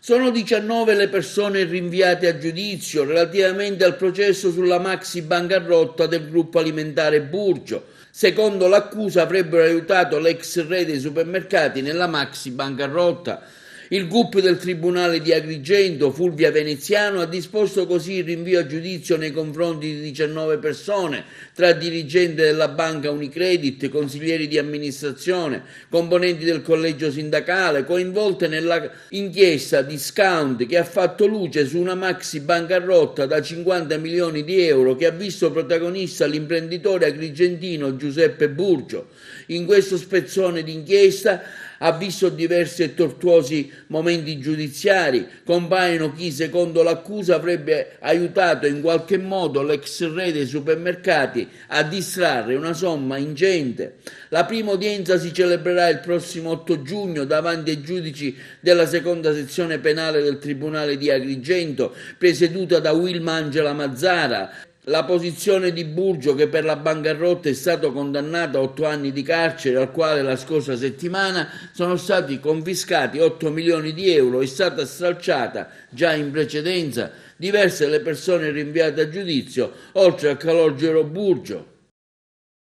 Sono 19 le persone rinviate a giudizio relativamente al processo sulla maxi bancarotta del gruppo alimentare Burgio. Secondo l'accusa avrebbero aiutato l'ex re dei supermercati nella maxi bancarotta. Il GUP del Tribunale di Agrigento, Fulvia Veneziano, ha disposto così il rinvio a giudizio nei confronti di 19 persone, tra dirigenti della banca Unicredit, consiglieri di amministrazione, componenti del collegio sindacale, coinvolte nella inchiesta Discount che ha fatto luce su una maxi bancarotta da 50 milioni di euro che ha visto protagonista l'imprenditore agrigentino Giuseppe Burgio. In questo spezzone d'inchiesta ha visto diversi e tortuosi momenti giudiziari. Compaiono chi, secondo l'accusa, avrebbe aiutato in qualche modo l'ex re dei supermercati a distrarre una somma ingente. La prima udienza si celebrerà il prossimo 8 giugno davanti ai giudici della seconda sezione penale del Tribunale di Agrigento, presieduta da Wilma Angela Mazzara. La posizione di Burgio, che per la bancarotta è stato condannato a 8 anni di carcere, al quale la scorsa settimana sono stati confiscati 8 milioni di euro, è stata stralciata già in precedenza. Diverse le persone rinviate a giudizio, oltre a Calogero Burgio.